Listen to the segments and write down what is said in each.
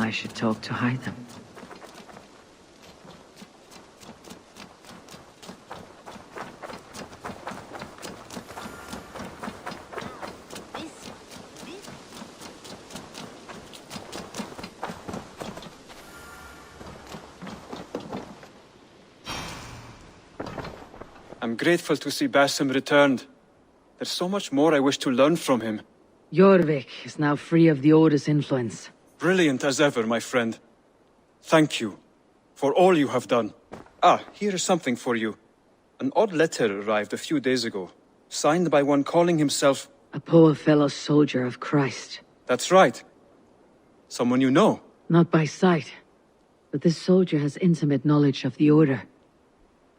I should talk to hide them. I'm grateful to see Basim returned. There's so much more I wish to learn from him. Jorvik is now free of the Order's influence. Brilliant as ever, my friend. Thank you for all you have done. Ah, here is something for you. An odd letter arrived a few days ago, signed by one calling himself... A poor fellow soldier of Christ. That's right. Someone you know. Not by sight, but this soldier has intimate knowledge of the Order.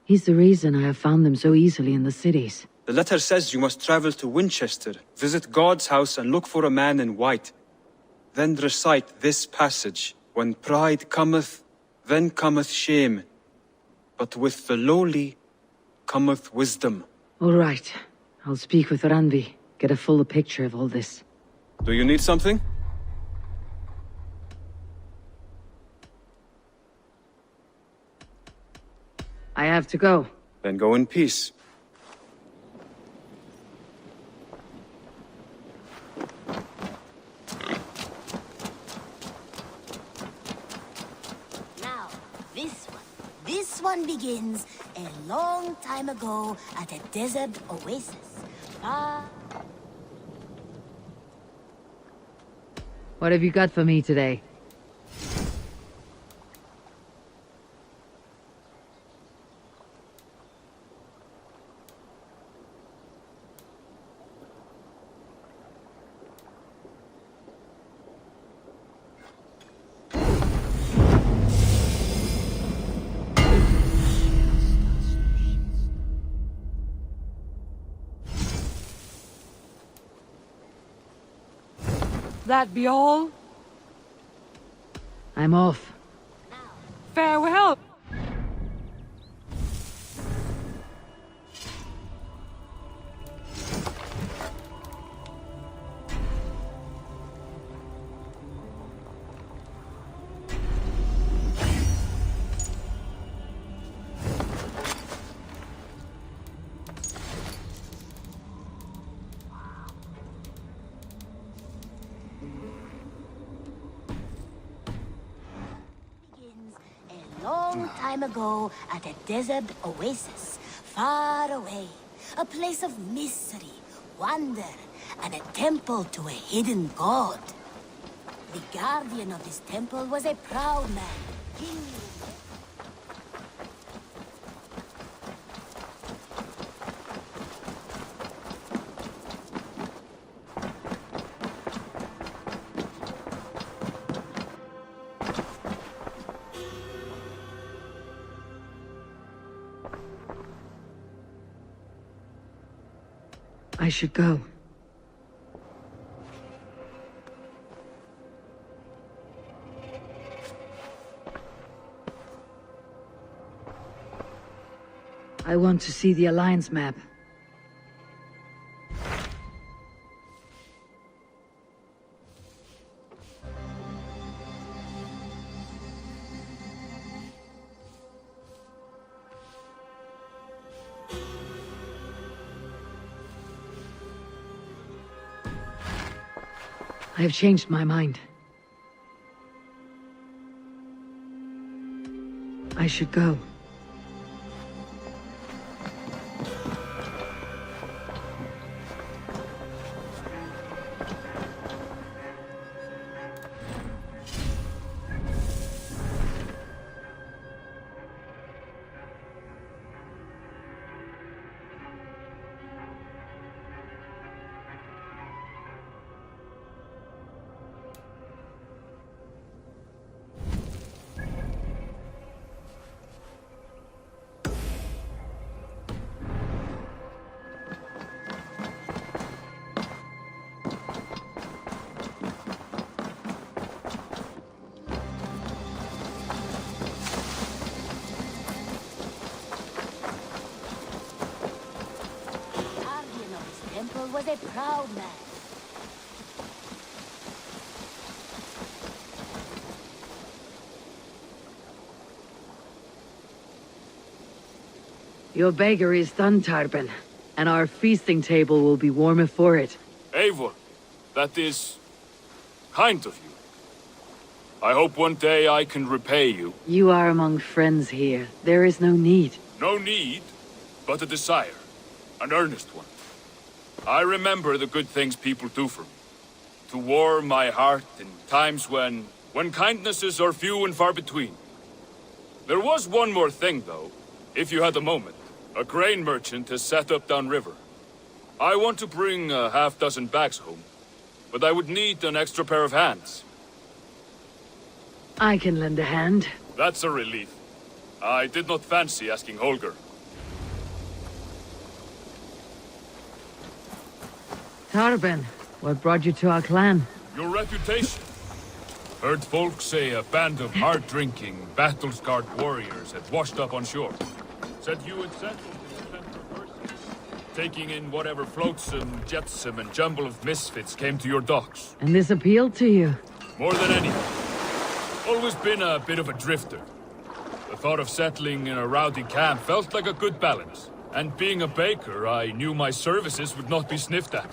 He's the reason I have found them so easily in the cities. The letter says you must travel to Winchester, visit God's house and look for a man in white. Then recite this passage. When pride cometh, then cometh shame. But with the lowly cometh wisdom. All right. I'll speak with Randvi, get a fuller picture of all this. Do you need something? I have to go. Then go in peace. Now, this one begins a long time ago at a desert oasis. What have you got for me today? That be all? I'm off. Farewell! Long time ago at a desert oasis, far away. A place of mystery, wonder, and a temple to a hidden god. The guardian of this temple was a proud man, King. I should go. I want to see the Alliance map. I have changed my mind. I should go. Was a proud man. Your bakery is done, Tarben, and our feasting table will be warmer for it. Eivor, that is kind of you. I hope one day I can repay you. You are among friends here. There is no need. No need, but a desire. An earnest one. I remember the good things people do for me. To warm my heart in times when kindnesses are few and far between. There was one more thing, though, if you had a moment. A grain merchant has set up downriver. I want to bring a half-dozen bags home, but I would need an extra pair of hands. I can lend a hand. That's a relief. I did not fancy asking Holger. Tarben, what brought you to our clan? Your reputation. Heard folk say a band of hard-drinking, battle-scarred warriors had washed up on shore. Said you had settled in the Templar Order, taking in whatever flotsam, jetsam, and jumble of misfits came to your docks. And this appealed to you? More than anything. Always been a bit of a drifter. The thought of settling in a rowdy camp felt like a good balance. And being a baker, I knew my services would not be sniffed at.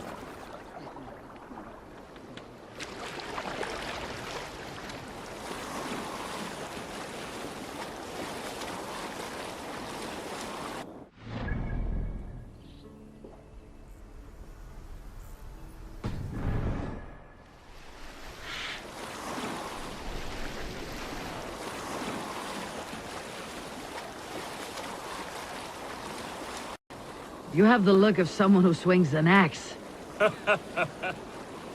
You have the look of someone who swings an axe.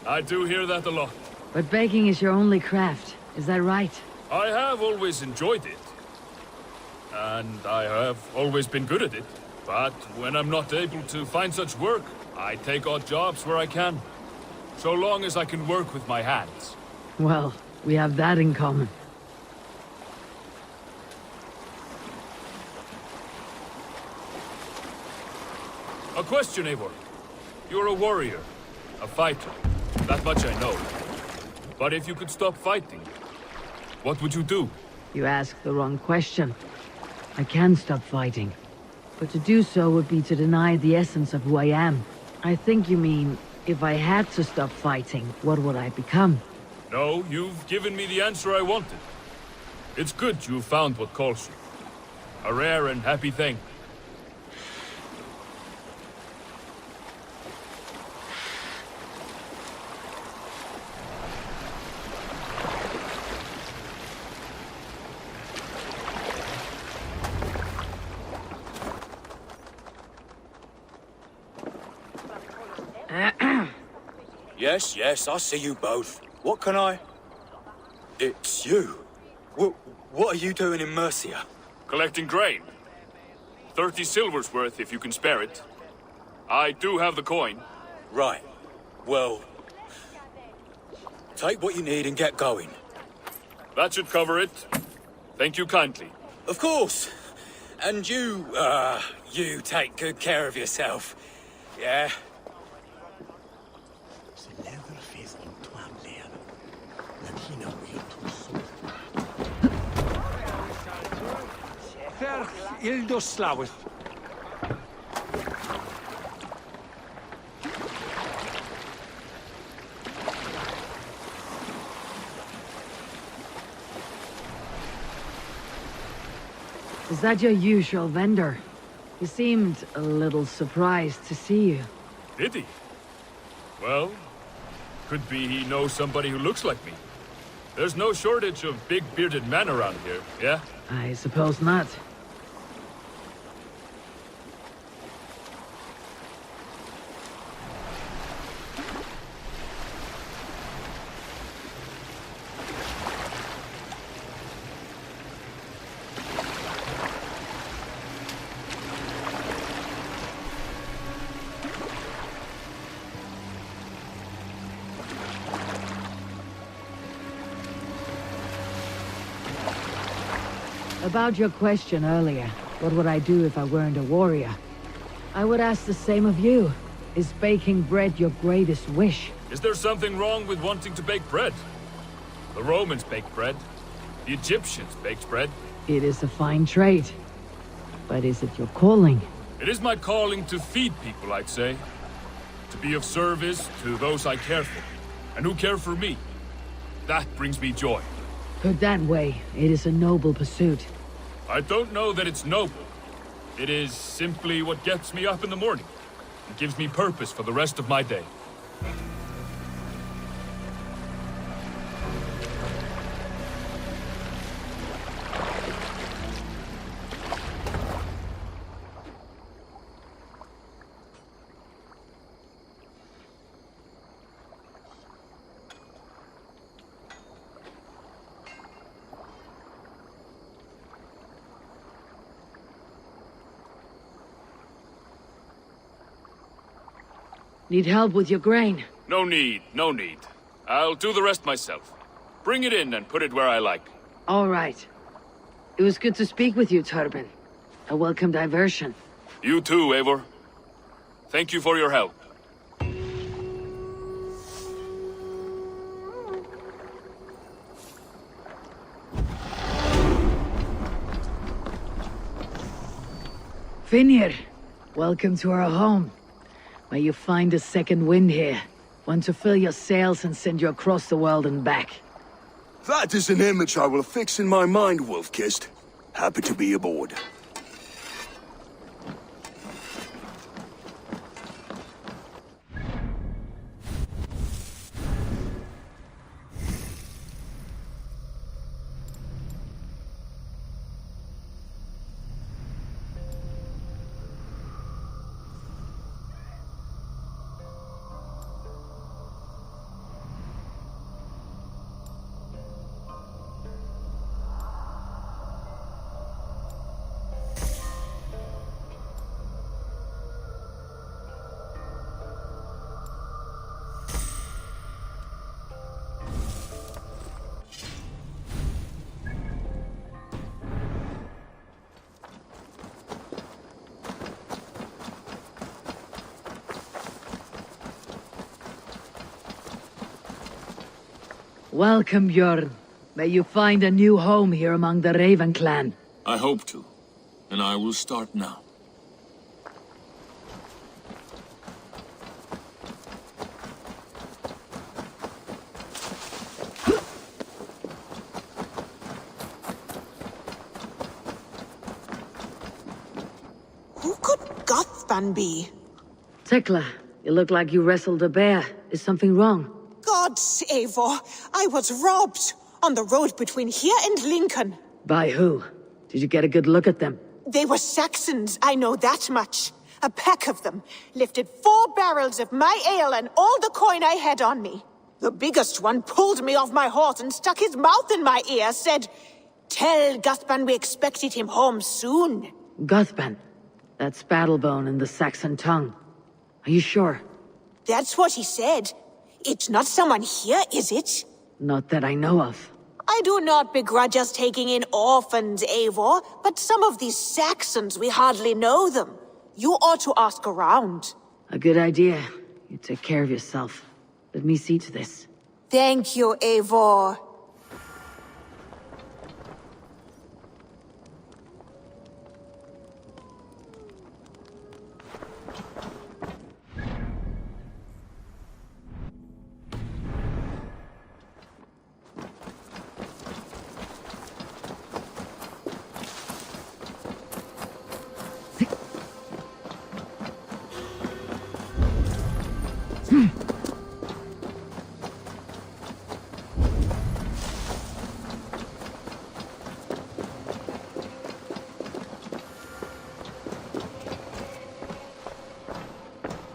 I do hear that a lot. But baking is your only craft, is that right? I have always enjoyed it. And I have always been good at it. But when I'm not able to find such work, I take odd jobs where I can. So long as I can work with my hands. Well, we have that in common. A question, Eivor. You're a warrior, a fighter. That much I know. But if you could stop fighting, what would you do? You ask the wrong question. I can stop fighting. But to do so would be to deny the essence of who I am. I think you mean, if I had to stop fighting, what would I become? No, you've given me the answer I wanted. It's good you found what calls you. A rare and happy thing. Yes, I see you both. What can I... It's you. What are you doing in Mercia? Collecting grain. 30 silver's worth if you can spare it. I do have the coin. Right. Well... Take what you need and get going. That should cover it. Thank you kindly. Of course. And you take good care of yourself. Yeah? Is that your usual vendor? He seemed a little surprised to see you. Did he? Well, could be he knows somebody who looks like me. There's no shortage of big bearded men around here, yeah? I suppose not. About your question earlier, what would I do if I weren't a warrior? I would ask the same of you. Is baking bread your greatest wish? Is there something wrong with wanting to bake bread? The Romans baked bread. The Egyptians baked bread. It is a fine trade. But is it your calling? It is my calling to feed people, I'd say. To be of service to those I care for, and who care for me. That brings me joy. Put that way, it is a noble pursuit. I don't know that it's noble. It is simply what gets me up in the morning. It gives me purpose for the rest of my day. Need help with your grain? No need, no need. I'll do the rest myself. Bring it in and put it where I like. All right. It was good to speak with you, Turbin. A welcome diversion. You too, Eivor. Thank you for your help. Finnir, welcome to our home. May you find a second wind here. One to fill your sails and send you across the world and back. That is an image I will fix in my mind, Wolf-Kissed. Happy to be aboard. Welcome, Bjorn. May you find a new home here among the Raven clan. I hope to, and I will start now. Who could Gothban be? Tekla, you look like you wrestled a bear. Is something wrong? Gods, Eivor, I was robbed on the road between here and Lincoln. By who? Did you get a good look at them? They were Saxons, I know that much. A pack of them lifted 4 barrels of my ale and all the coin I had on me. The biggest one pulled me off my horse and stuck his mouth in my ear, said, "Tell Guthban we expected him home soon." Guthban? That's Battlebone in the Saxon tongue. Are you sure? That's what he said. It's not someone here, is it? Not that I know of. I do not begrudge us taking in orphans, Eivor, but some of these Saxons, we hardly know them. You ought to ask around. A good idea. You take care of yourself. Let me see to this. Thank you, Eivor.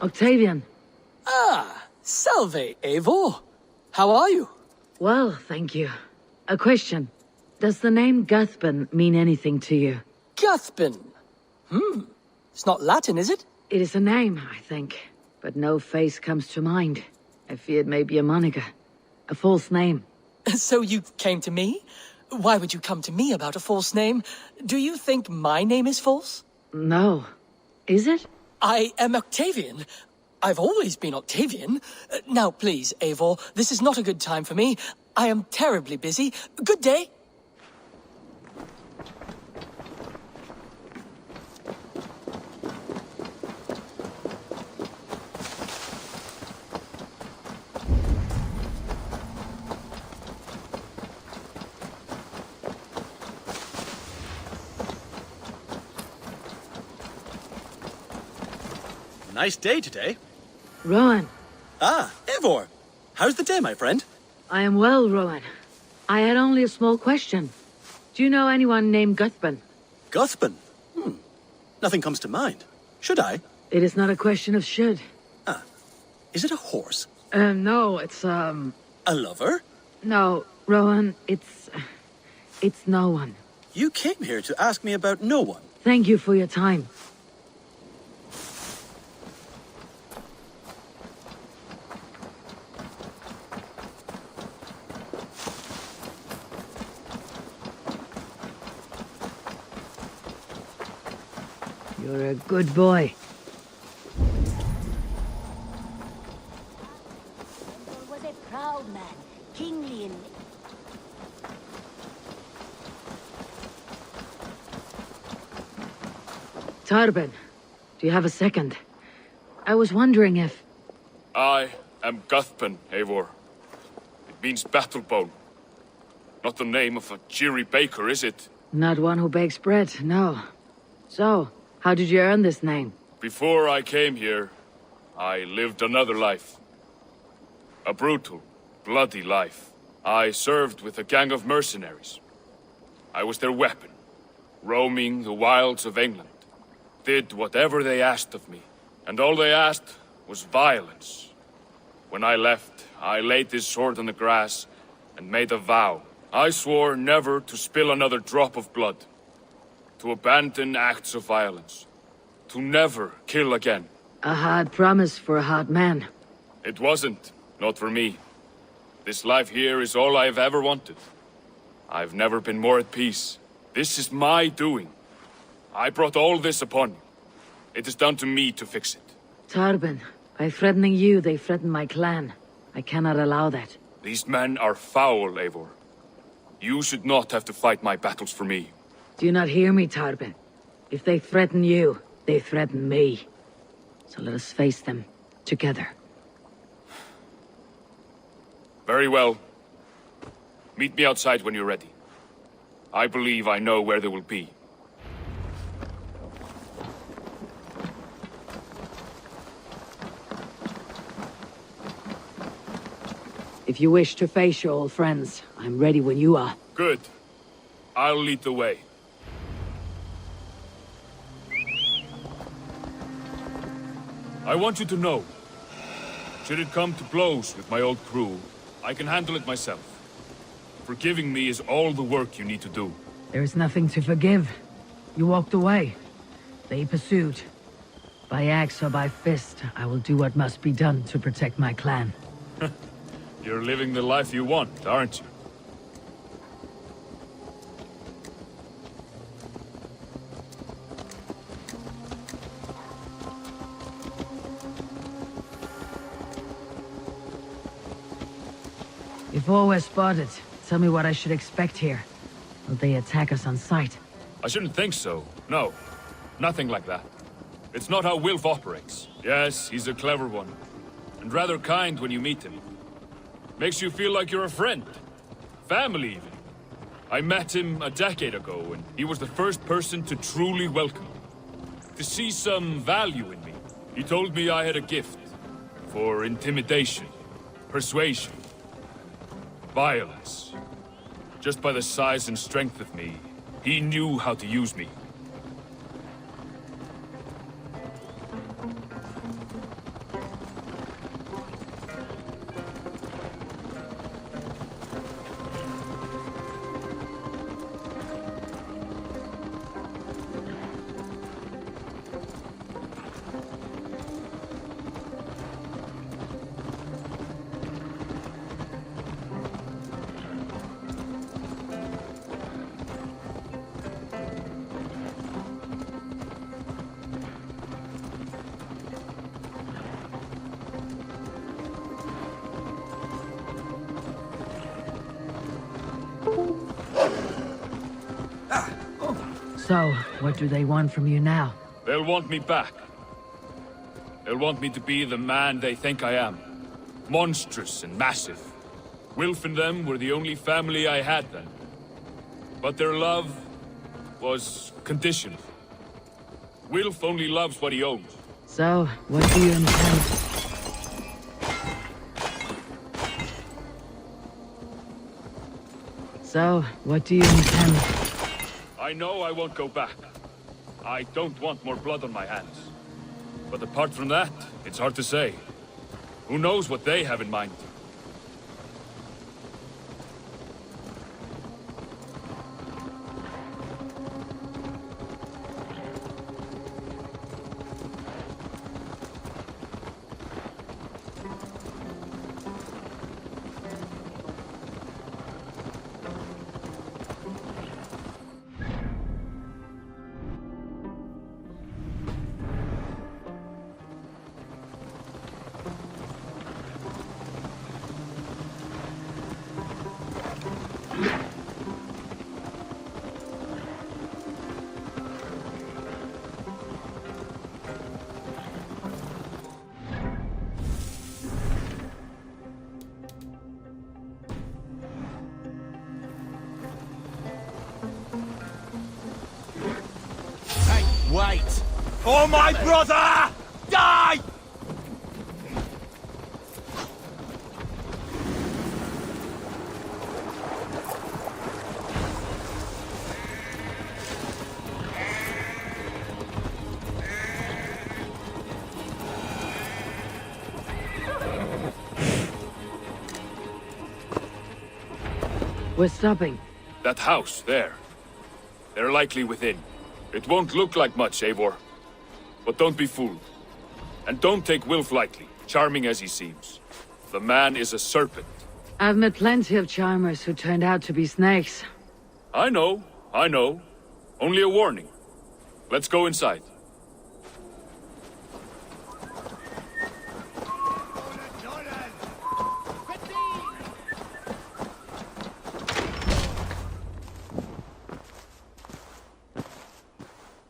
Octavian. Ah, salve, Eivor. How are you? Well, thank you. A question. Does the name Guthban mean anything to you? Guthban. It's not Latin, is it? It is a name, I think. But no face comes to mind. I fear it may be a moniker. A false name. So you came to me? Why would you come to me about a false name? Do you think my name is false? No. Is it? I am Octavian. I've always been Octavian. Now, please, Eivor, this is not a good time for me. I am terribly busy. Good day. Nice day today. Rowan, Ah, Eivor. How's the day, my friend? I am well, Rowan. I had only a small question. Do you know anyone named Guthban? Guthban? Nothing comes to mind. Should I? It is not a question of should. Is it a horse? No, it's, A lover? No, Rowan, it's no one. You came here to ask me about no one. Thank you for your time. You're a good boy. Eivor was a proud man, kingly in... Tarbin, do you have a second? I was wondering if... I am Guthban, Eivor. It means battlebone. Not the name of a cheery baker, is it? Not one who bakes bread, no. So, how did you earn this name? Before I came here, I lived another life. A brutal, bloody life. I served with a gang of mercenaries. I was their weapon, roaming the wilds of England. Did whatever they asked of me, and all they asked was violence. When I left, I laid this sword on the grass and made a vow. I swore never to spill another drop of blood, to abandon acts of violence, to never kill again. A hard promise for a hard man. It wasn't, not for me. This life here is all I've ever wanted. I've never been more at peace. This is my doing. I brought all this upon you. It is down to me to fix it. Tarbin, by threatening you, they threaten my clan. I cannot allow that. These men are foul, Eivor. You should not have to fight my battles for me. Do you not hear me, Tarbin? If they threaten you, they threaten me. So let us face them, together. Very well. Meet me outside when you're ready. I believe I know where they will be. If you wish to face your old friends, I'm ready when you are. Good. I'll lead the way. I want you to know, should it come to blows with my old crew, I can handle it myself. Forgiving me is all the work you need to do. There is nothing to forgive. You walked away. They pursued. By axe or by fist, I will do what must be done to protect my clan. You're living the life you want, aren't you? If all were spotted, tell me what I should expect here. Will they attack us on sight? I shouldn't think so. No. Nothing like that. It's not how Wilf operates. Yes, he's a clever one. And rather kind when you meet him. Makes you feel like you're a friend. Family, even. I met him a decade ago, and he was the first person to truly welcome me. To see some value in me. He told me I had a gift. For intimidation. Persuasion. Violence. Just by the size and strength of me, he knew how to use me. So, what do they want from you now? They'll want me back. They'll want me to be the man they think I am. Monstrous and massive. Wilf and them were the only family I had then. But their love was conditional. Wilf only loves what he owns. So, what do you intend? So, what do you intend? I know I won't go back. I don't want more blood on my hands. But apart from that, it's hard to say. Who knows what they have in mind? Wait! For my brother! Die! We're stopping. That house, there. They're likely within. It won't look like much, Eivor. But don't be fooled. And don't take Wilf lightly, charming as he seems. The man is a serpent. I've met plenty of charmers who turned out to be snakes. I know. Only a warning. Let's go inside.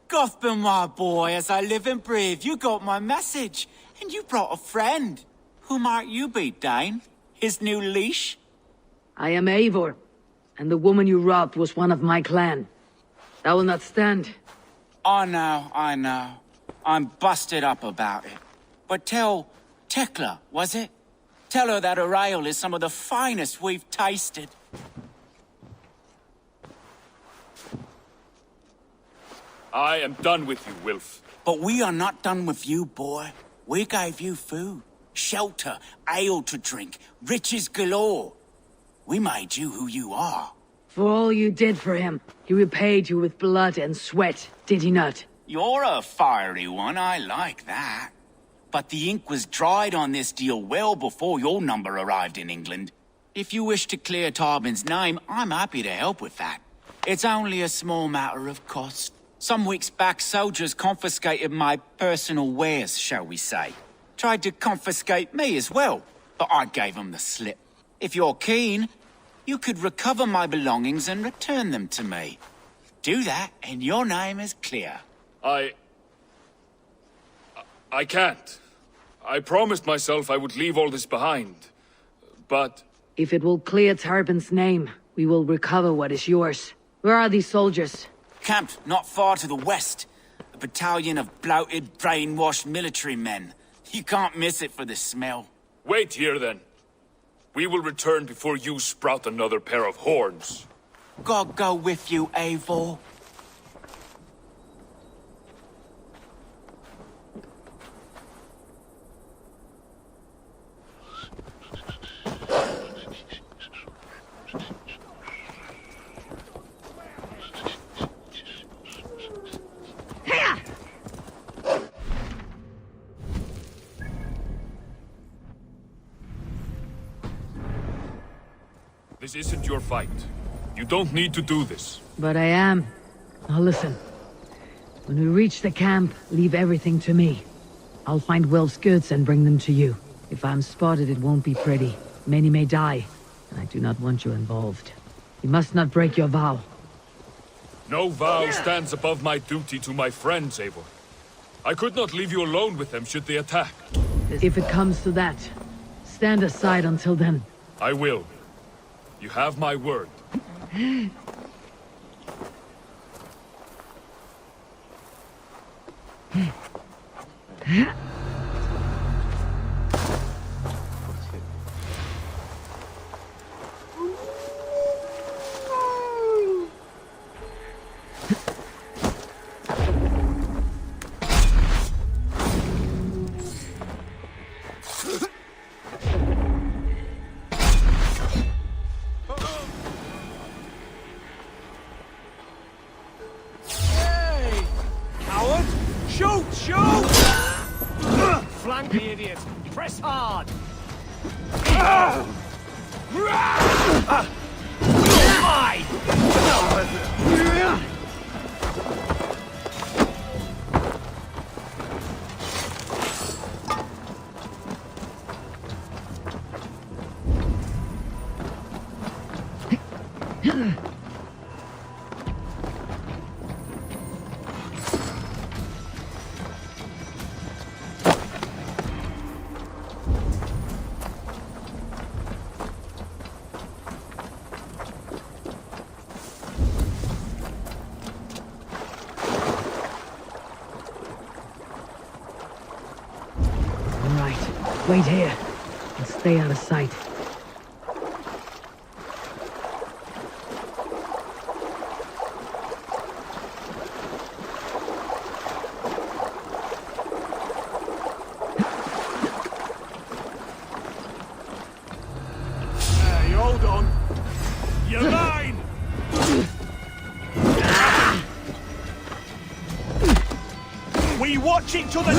Gothman, my boy, as I live and breathe, you got my message. And you brought a friend. Who might you be, Dane? His new leash? I am Eivor, and the woman you robbed was one of my clan. That will not stand. I know. I'm busted up about it. But tell Tekla, was it? Tell her that her ale is some of the finest we've tasted. I am done with you, Wilf. But we are not done with you, boy. We gave you food, shelter, ale to drink, riches galore. We made you who you are. For all you did for him, he repaid you with blood and sweat, did he not? You're a fiery one, I like that. But the ink was dried on this deal well before your number arrived in England. If you wish to clear Tarbin's name, I'm happy to help with that. It's only a small matter of cost. Some weeks back, soldiers confiscated my personal wares, shall we say. Tried to confiscate me as well, but I gave them the slip. If you're keen, you could recover my belongings and return them to me. Do that, and your name is clear. I can't. I promised myself I would leave all this behind. But... If it will clear Tarbin's name, we will recover what is yours. Where are these soldiers? Camped not far to the west. A battalion of bloated, brainwashed military men. You can't miss it for the smell. Wait here, then. We will return before you sprout another pair of horns. God go with you, Eivor. This isn't your fight. You don't need to do this. But I am. Now listen. When we reach the camp, leave everything to me. I'll find Wilf's goods and bring them to you. If I'm spotted, it won't be pretty. Many may die, and I do not want you involved. You must not break your vow. No vow stands above my duty to my friends, Eivor. I could not leave you alone with them should they attack. If it comes to that, stand aside until then. I will. You have my word. Flank the idiot! Press hard! Wait here and stay out of sight. Hey, hold on. You're mine! We watch each other.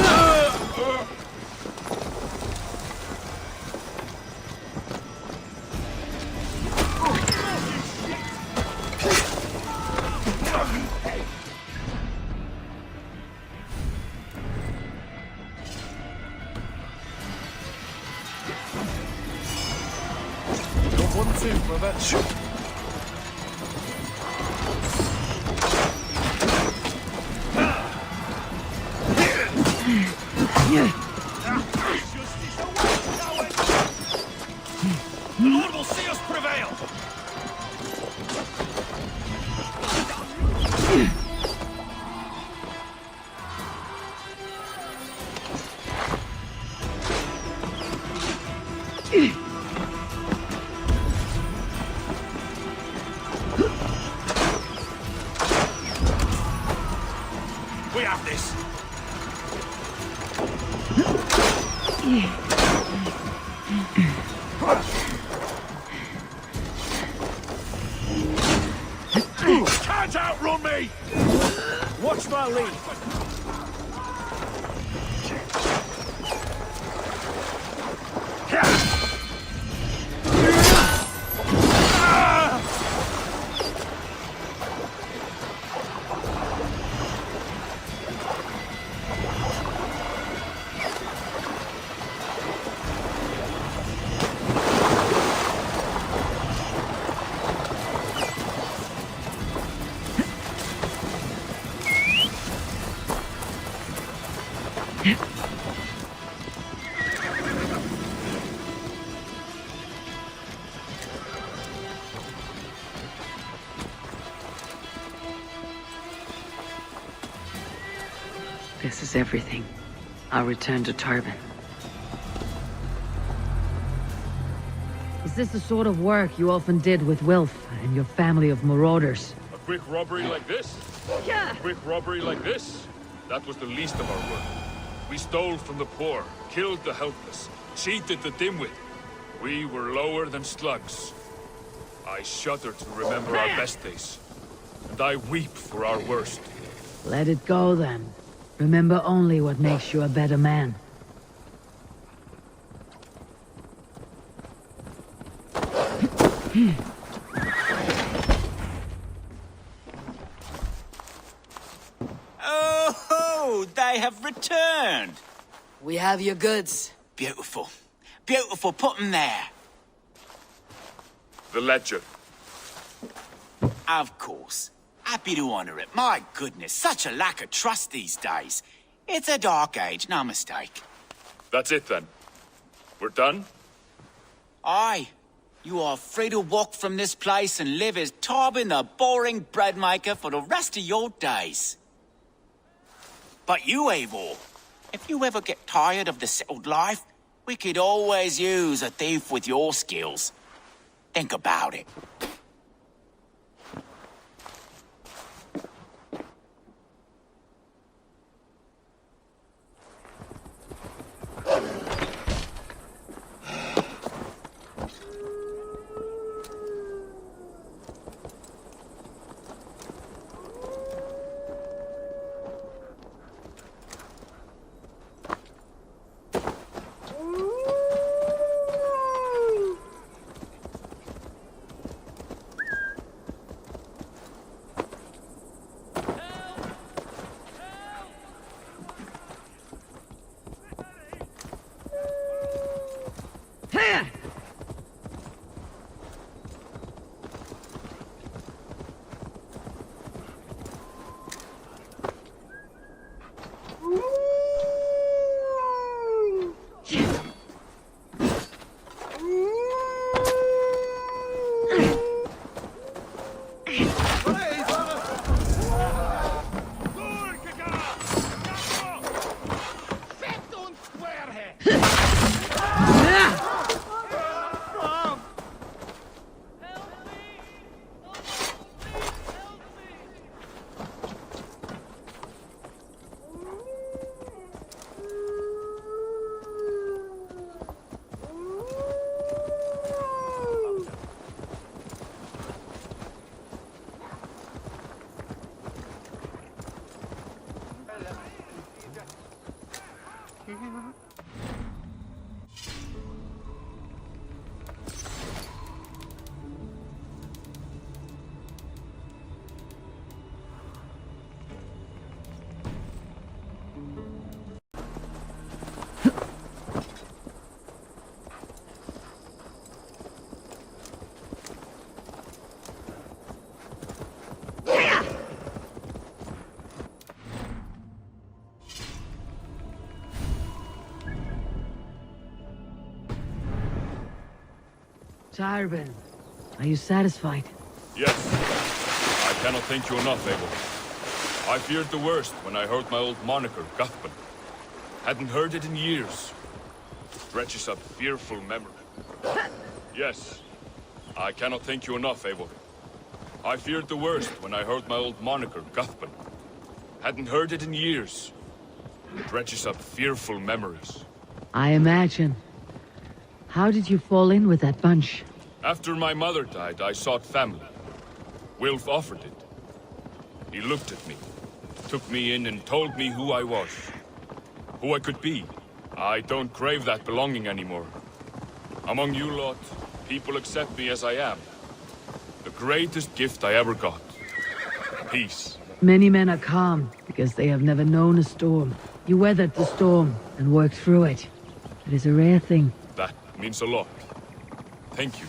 The Lord will see us prevail! We have this! Can't outrun me! Watch my lead! This is everything. I'll return to Turbin. Is this the sort of work you often did with Wilf and your family of marauders? A quick robbery like this? Yeah. A quick robbery like this? That was the least of our work. We stole from the poor, killed the helpless, cheated the dimwit. We were lower than slugs. I shudder to remember our best days. And I weep for our worst. Let it go then. Remember only what makes you a better man. Oh, they have returned. We have your goods. Beautiful. Beautiful, put them there. The ledger. Of course. Happy to honor it. My goodness, such a lack of trust these days. It's a dark age, no mistake. That's it then. We're done? Aye. You are free to walk from this place and live as Tobin the boring bread maker for the rest of your days. But you, Eivor, If you ever get tired of the settled life, we could always use a thief with your skills. Think about it. Tarbin, are you satisfied? Yes. I cannot thank you enough, Eivor. I feared the worst when I heard my old moniker, Guthman. Hadn't heard it in years. Stretches up fearful memory. Yes. I cannot thank you enough, Eivor. I feared the worst when I heard my old moniker, Guthman. Hadn't heard it in years. Dredges up fearful memories. I imagine. How did you fall in with that bunch? After my mother died, I sought family. Wilf offered it. He looked at me, took me in and told me who I was. Who I could be. I don't crave that belonging anymore. Among you lot, people accept me as I am. The greatest gift I ever got. Peace. Many men are calm because they have never known a storm. You weathered the storm and worked through it. It is a rare thing. That means a lot. Thank you.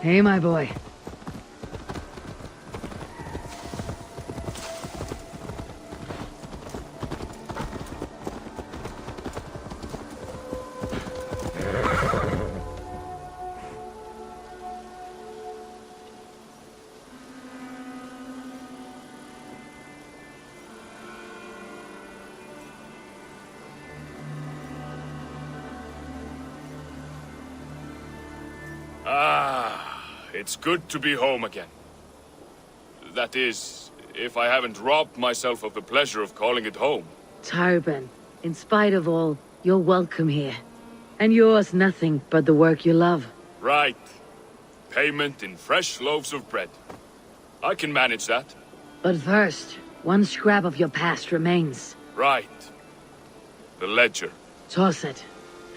Hey, my boy. It's good to be home again. That is, if I haven't robbed myself of the pleasure of calling it home. Tarbin, in spite of all, you're welcome here. And yours nothing but the work you love. Right. Payment in fresh loaves of bread. I can manage that. But first, one scrap of your past remains. Right. The ledger. Toss it,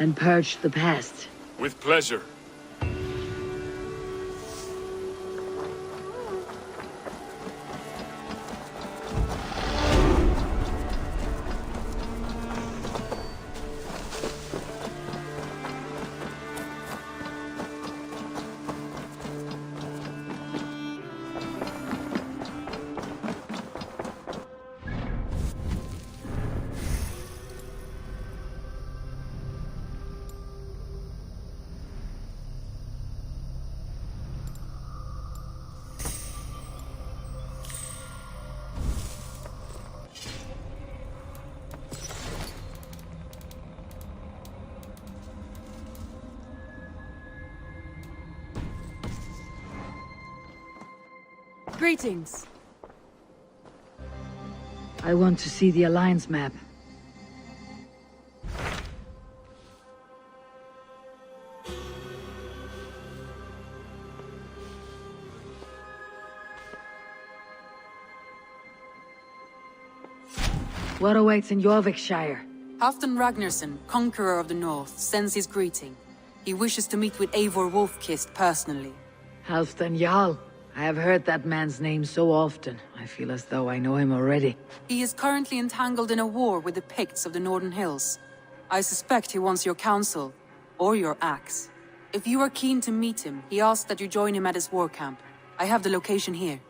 and purge the past. With pleasure. Greetings. I want to see the Alliance map. What awaits in Jorvikshire? Halfdan Ragnarsson, conqueror of the north, sends his greeting. He wishes to meet with Eivor Wolfkist personally. Halfdan Jarl. I have heard that man's name so often. I feel as though I know him already. He is currently entangled in a war with the Picts of the Northern Hills. I suspect he wants your counsel, or your axe. If you are keen to meet him, he asks that you join him at his war camp. I have the location here.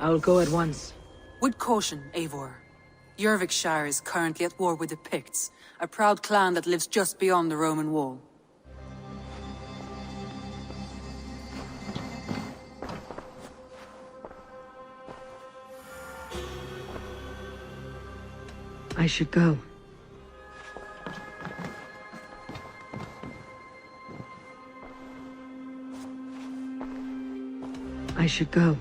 I will go at once. With caution, Eivor. Jorvikshire is currently at war with the Picts, a proud clan that lives just beyond the Roman wall. I should go. I should go.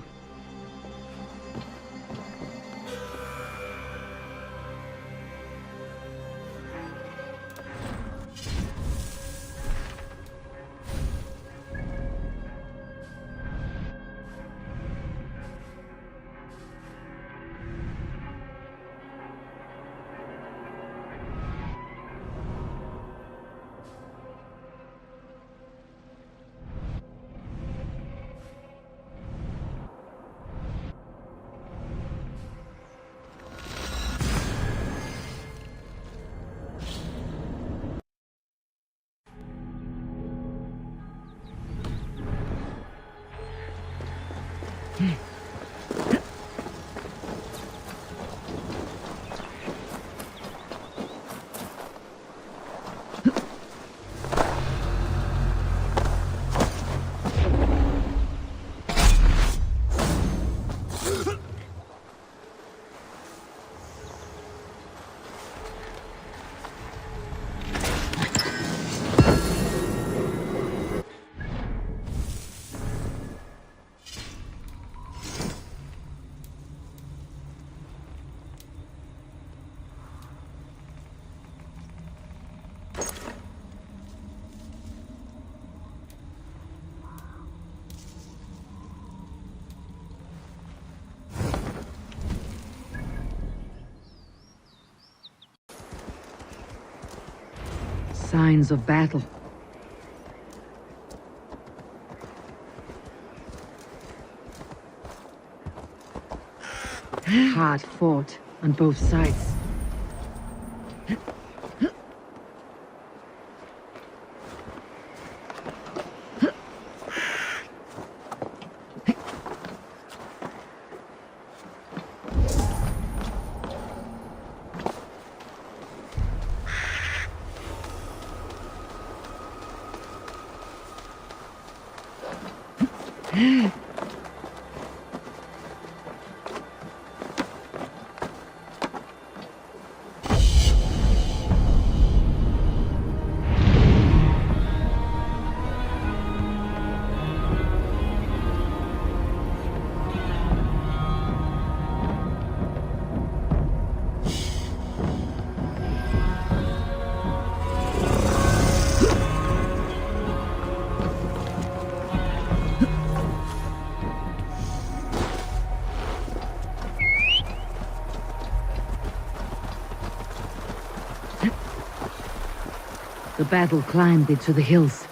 Signs of battle. Hard fought on both sides. The battle climbed into the hills.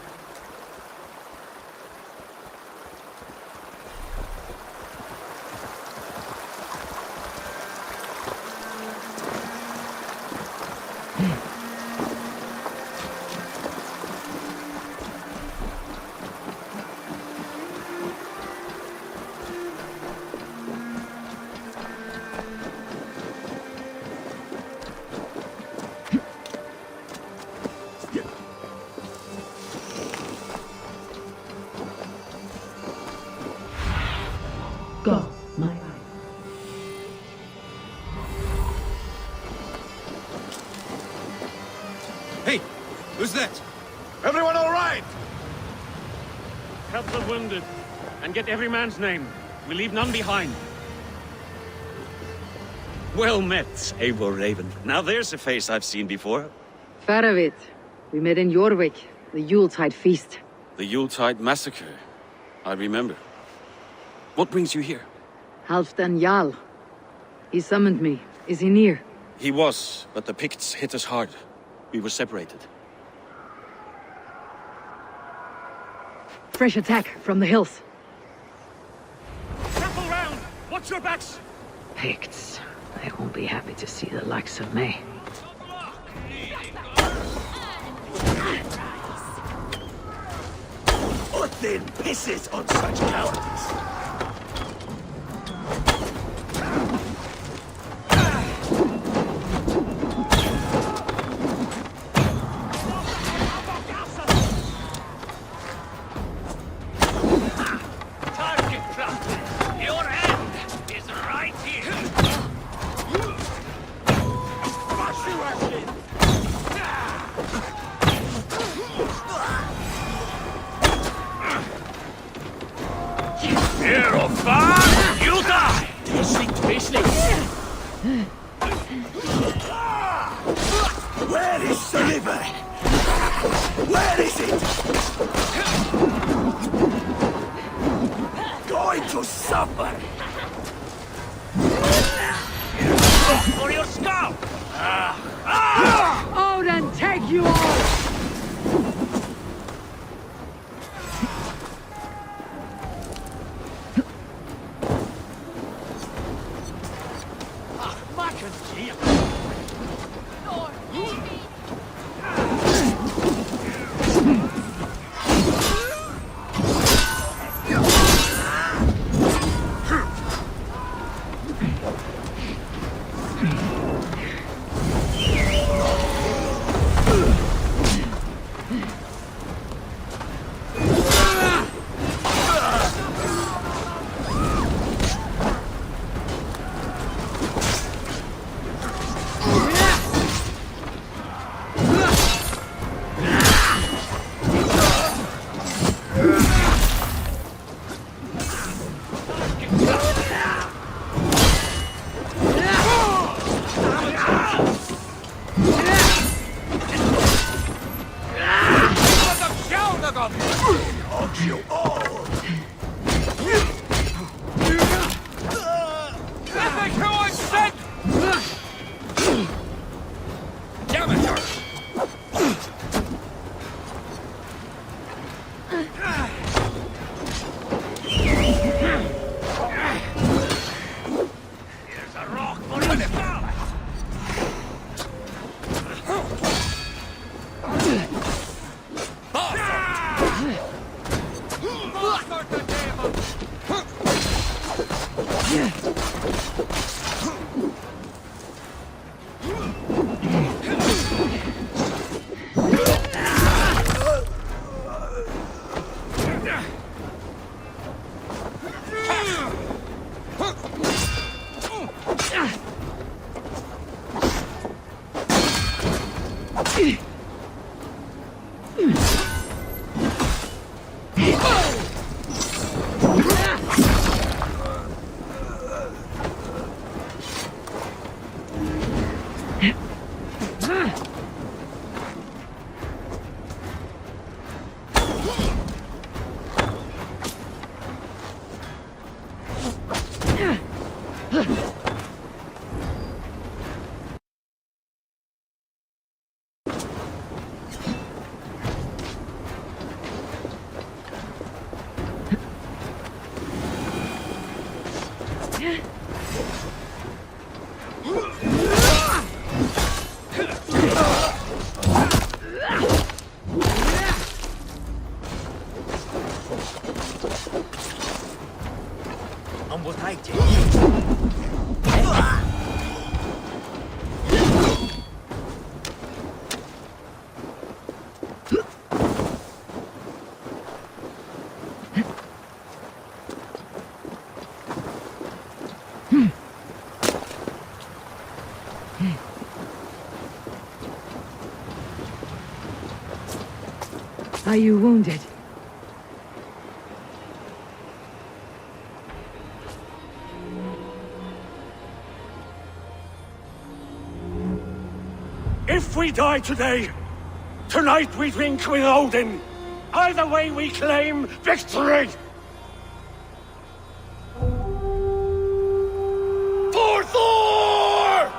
Go, my eye. Who's that? Everyone all right? Help the wounded, and get every man's name. We leave none behind. Well met, Eivor Raven. Now there's a face I've seen before. Fair of it. We met in Jorvik, the Yuletide feast. The Yuletide massacre. I remember. What brings you here? Halfdan Jarl. He summoned me. Is he near? He was, but the Picts hit us hard. We were separated. Fresh attack from the hills. Circle round! Watch your backs! Picts. They won't be happy to see the likes of me. Odin pisses on such cowardice. Target trap! Your end is right here! Smash you ashes! Here of fun, you die! Where is the liver? Where is it? Going to suffer! For your scalp! Odin, take you all! Are you wounded? If we die today, tonight we drink with Odin. Either way we claim victory! For Thor!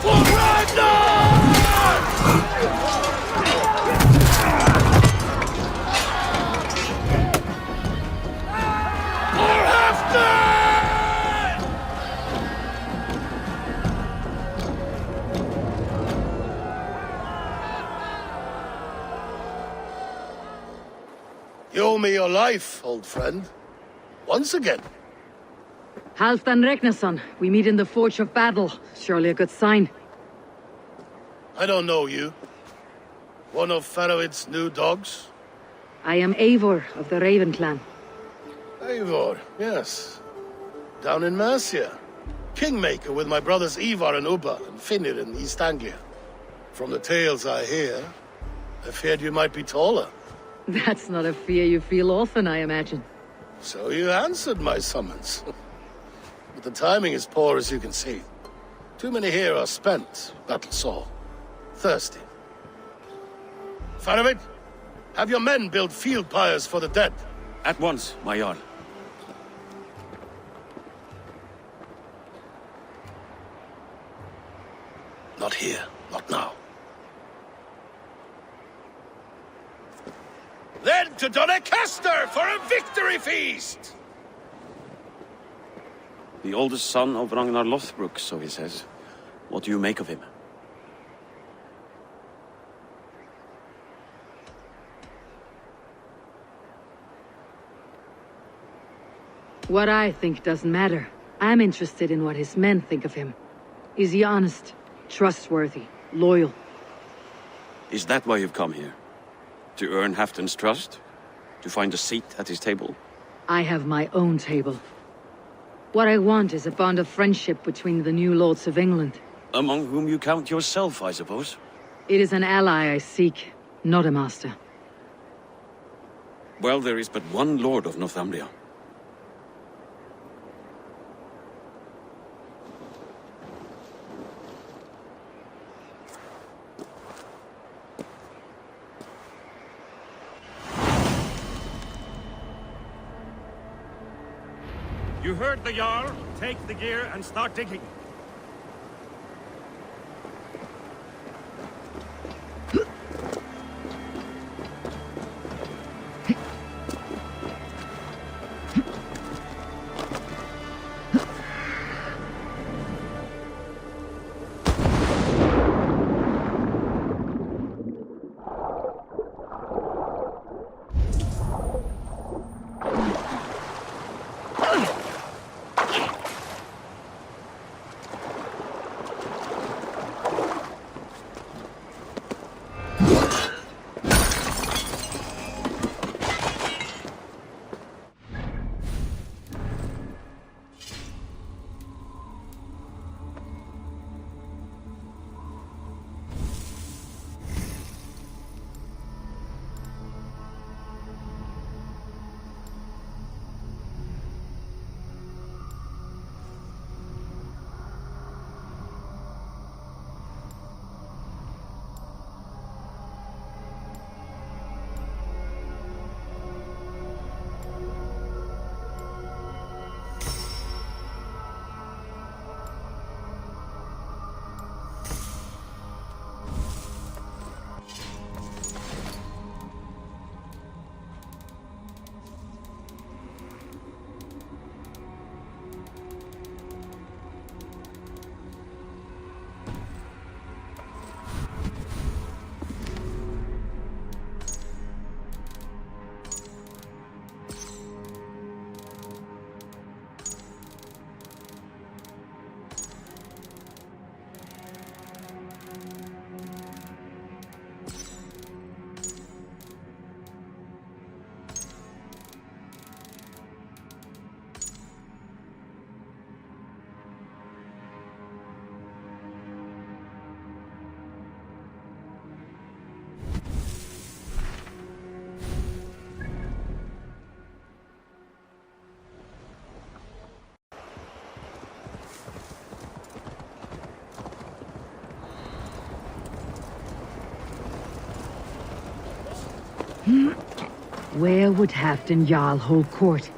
For Ragnar! For Hefner! You owe me your life, old friend. Once again. Halfdan Ragnarsson, we meet in the Forge of Battle. Surely a good sign. I don't know you. One of Faroid's new dogs? I am Eivor of the Raven clan. Eivor, yes. Down in Mercia. Kingmaker with my brothers Eivor and Ubba and Finnir in East Anglia. From the tales I hear, I feared you might be taller. That's not a fear you feel often, I imagine. So you answered my summons. But the timing is poor, as you can see. Too many here are spent, battle sore, thirsty. Faroid, have your men build field pyres for the dead. At once, my Jarl. Not here, not now. Then to Doncaster for a victory feast! The oldest son of Ragnar Lothbrok, so he says. What do you make of him? What I think doesn't matter. I'm interested in what his men think of him. Is he honest, trustworthy, loyal? Is that why you've come here? To earn Halfdan's trust? To find a seat at his table? I have my own table. What I want is a bond of friendship between the new lords of England. Among whom you count yourself, I suppose? It is an ally I seek, not a master. Well, there is but one lord of Northumbria. You heard the Jarl. Take the gear and start digging. Where would Halfdan Jarl hold court?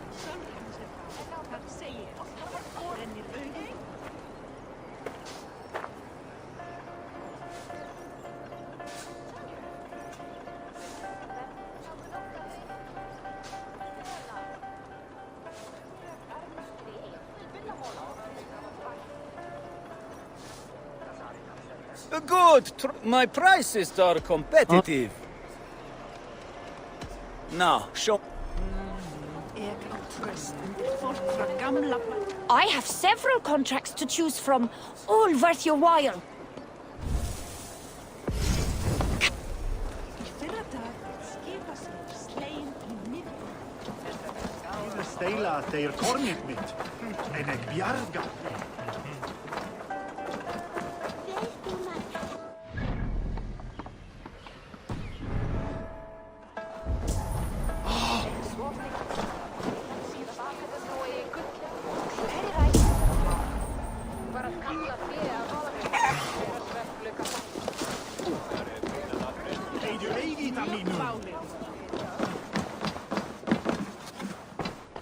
Good. My prices are competitive. Now, show. I have several contracts to choose from, all worth your while. Stela þeir kornið mitt, en ek bjarga.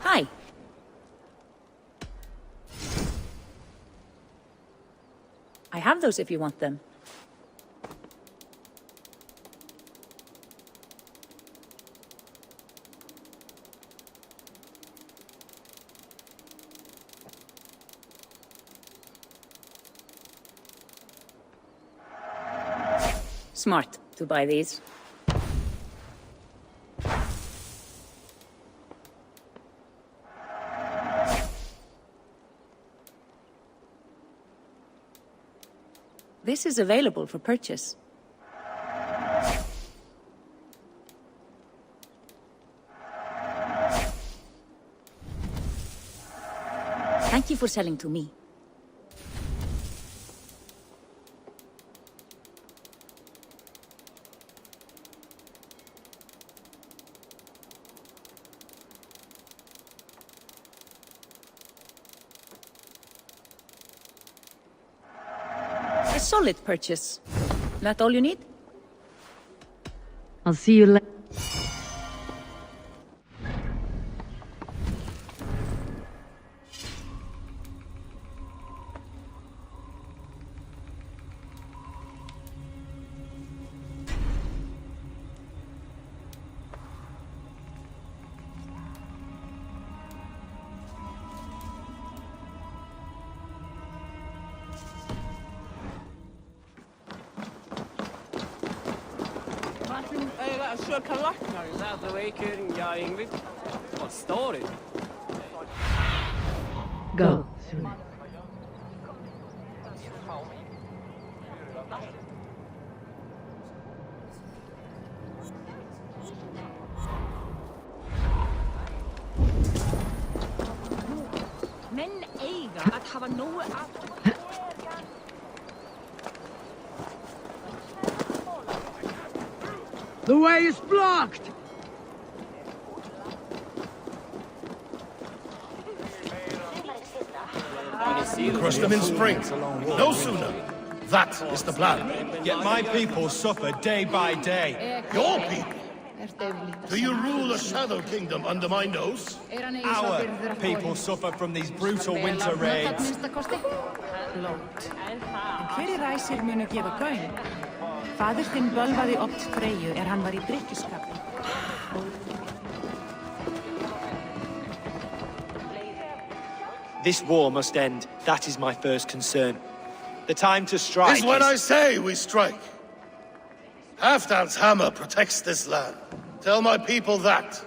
Hi. I have those if you want them. Smart to buy these. This is available for purchase. Thank you for selling to me. A solid purchase. That all you need? I'll see you later. Go. Men eiga að hafa nógu af. The way is blocked! Crush them in spring. No sooner. That is the plan. Yet my people suffer day by day. Your people? Do you rule a shadow kingdom under my nose? Our people suffer from these brutal winter raids. Hver ræsir munu gefa gaum? Faðir þinn bölvaði oft Freyju hann var í drykkjuskapi. This war must end. That is my first concern. The time to strike is when I say we strike. Halfdan's hammer protects this land. Tell my people that,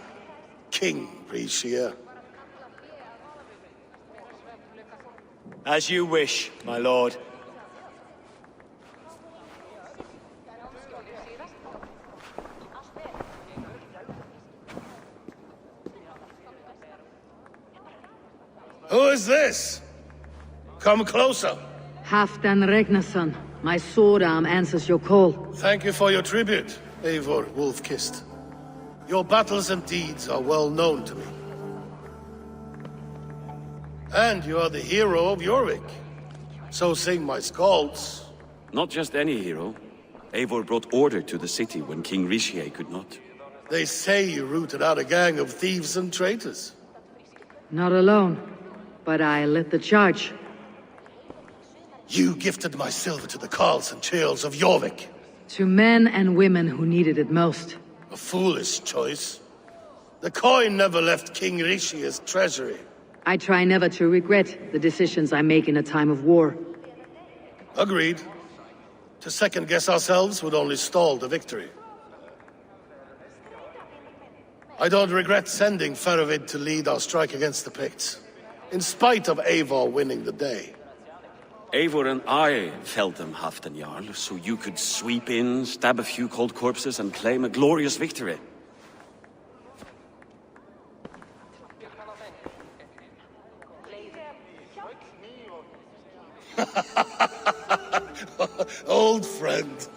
King Rishia. As you wish, my lord. Who is this? Come closer. Halfdan Regnason. My sword arm answers your call. Thank you for your tribute, Eivor Wolf-Kissed. Your battles and deeds are well known to me. And you are the hero of Yorick. So sing my skalds. Not just any hero. Eivor brought order to the city when King Rishie could not. They say you rooted out a gang of thieves and traitors. Not alone, but I led the charge. You gifted my silver to the carls and churls of Jorvik. To men and women who needed it most. A foolish choice. The coin never left King Rishia's treasury. I try never to regret the decisions I make in a time of war. Agreed. To second-guess ourselves would only stall the victory. I don't regret sending Faravid to lead our strike against the Picts, in spite of Eivor winning the day. Eivor and I felled them, Halfdan Jarl, so you could sweep in, stab a few cold corpses, and claim a glorious victory. Old friend,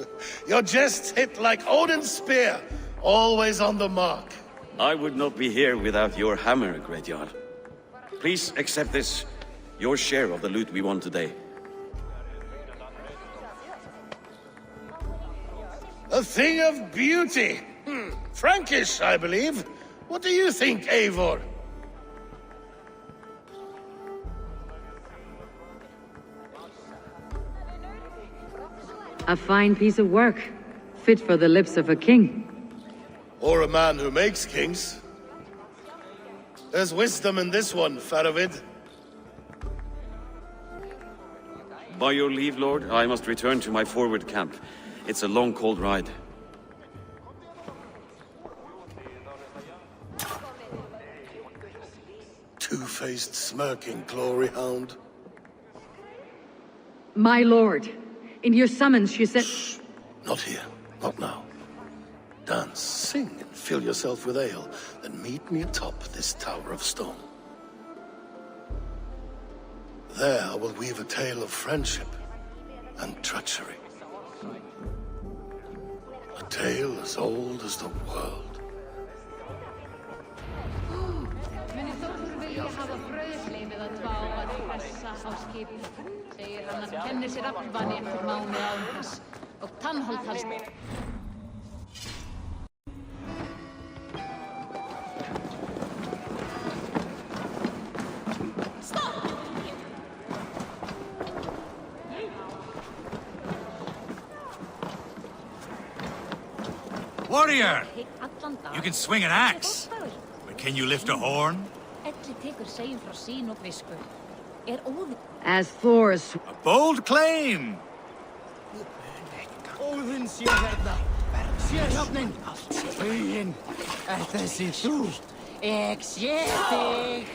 your jest hit like Odin's spear, always on the mark. I would not be here without your hammer, Great Jarl. Please accept this, your share of the loot we won today. A thing of beauty. Frankish, I believe. What do you think, Eivor? A fine piece of work, fit for the lips of a king. Or a man who makes kings. There's wisdom in this one, Faravid. By your leave, Lord, I must return to my forward camp. It's a long, cold ride. Two-faced, smirking glory hound. My lord, in your summons you said— Shh. Not here. Not now. Dance, sing, and fill yourself with ale, then meet me atop this tower of stone. There I will weave a tale of friendship and treachery. A tale as old as the world. Warrior! You can swing an axe, but can you lift a horn? As Thor's— A bold claim! Óðinn sé hérna, sérhafnin, huginn, er þessi þú, ég sé þig.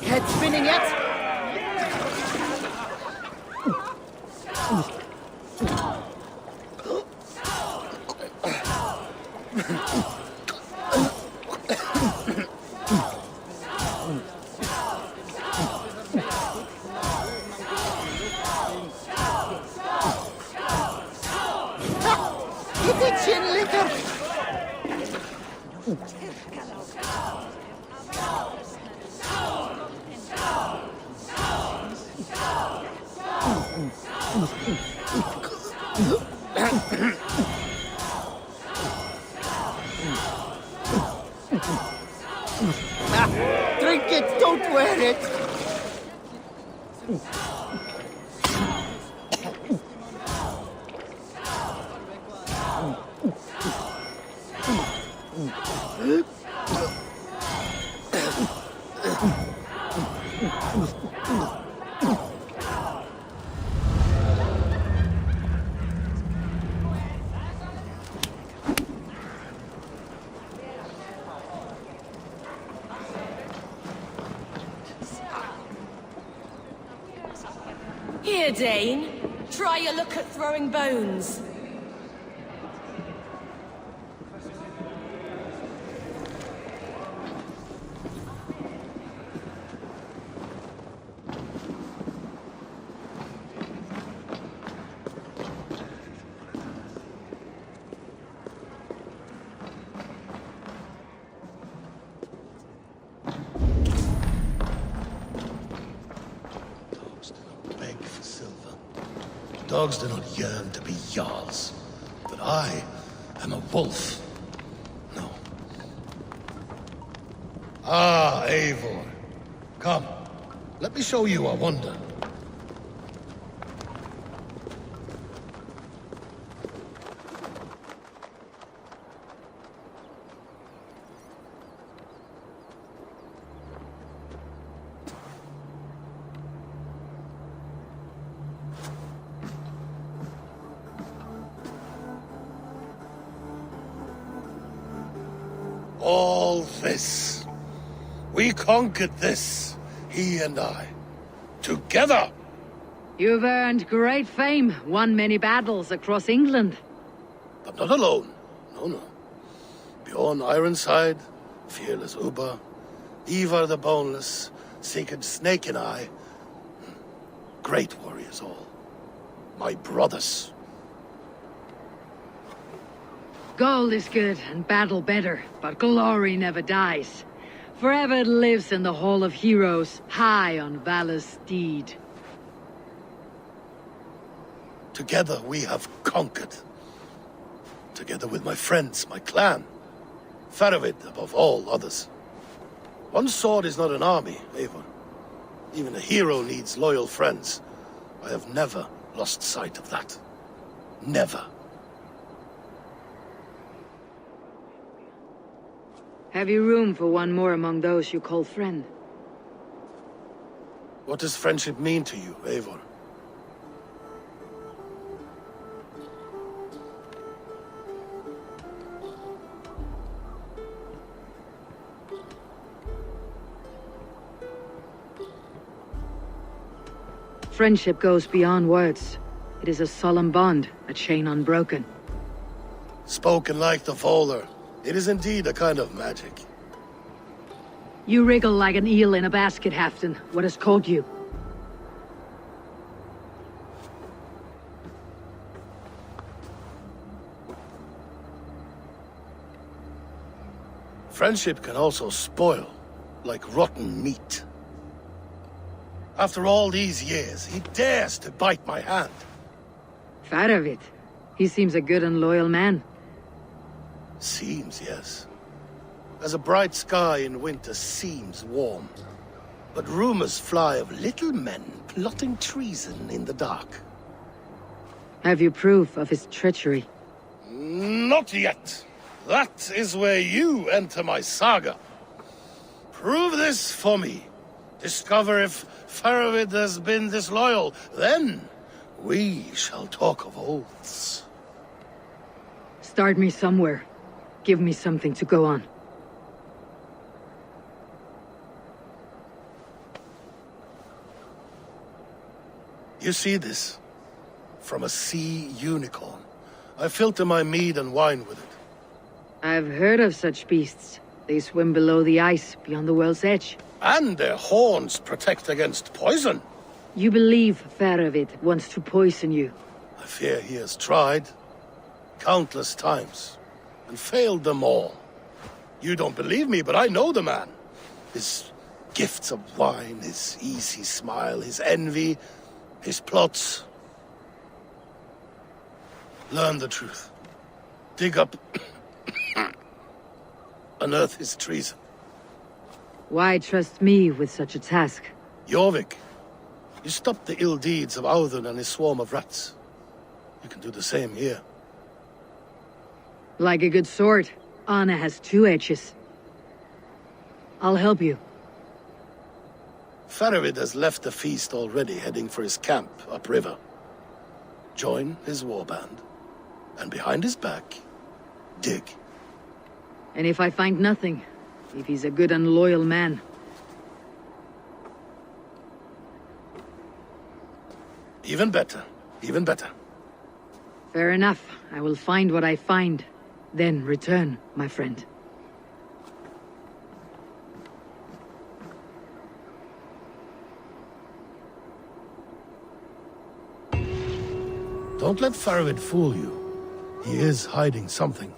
Head spinning yet? Drink it, don't wear it. Here, Dane. Try your look at throwing bones. dogs do not yearn to be jarls. But I am a wolf. No. Ah, Eivor. Come, let me show you a wonder. All this. We conquered this, he and I. Together! You've earned great fame, won many battles across England. But not alone. No, no. Bjorn Ironside, fearless Uba, Eivor the Boneless, Sigurd Snake and I. Great warriors all. My brothers. Gold is good and battle better, but glory never dies. Forever it lives in the Hall of Heroes, high on valor's steed. Together we have conquered. Together with my friends, my clan. Faravid above all others. One sword is not an army, Eivor. Even a hero needs loyal friends. I have never lost sight of that. Never. Have you room for one more among those you call friend? What does friendship mean to you, Eivor? Friendship goes beyond words. It is a solemn bond, a chain unbroken. Spoken like the Volar. It is indeed a kind of magic. You wriggle like an eel in a basket, Halfdan. What has caught you? Friendship can also spoil, like rotten meat. After all these years, he dares to bite my hand. Faravid. He seems a good and loyal man. Seems, yes. As a bright sky in winter seems warm. But rumors fly of little men plotting treason in the dark. Have you proof of his treachery? Not yet. That is where you enter my saga. Prove this for me. Discover if Faravid has been disloyal. Then we shall talk of oaths. Start me somewhere. Give me something to go on. You see this? From a sea unicorn. I filter my mead and wine with it. I've heard of such beasts. They swim below the ice, beyond the world's edge. And their horns protect against poison. You believe Faravid wants to poison you? I fear he has tried. Countless times. And failed them all. You don't believe me, but I know the man. His gifts of wine, his easy smile, his envy, his plots. Learn the truth. Dig up... unearth his treason. Why trust me with such a task? Jorvik, you stopped the ill deeds of Audun and his swarm of rats. You can do the same here. Like a good sword, honor has two edges. I'll help you. Faravid has left the feast already, heading for his camp upriver. Join his warband, and behind his back, dig. And if I find nothing, if he's a good and loyal man? Even better, even better. Fair enough. I will find what I find. Then return, my friend. Don't let Faravid fool you. He is hiding something.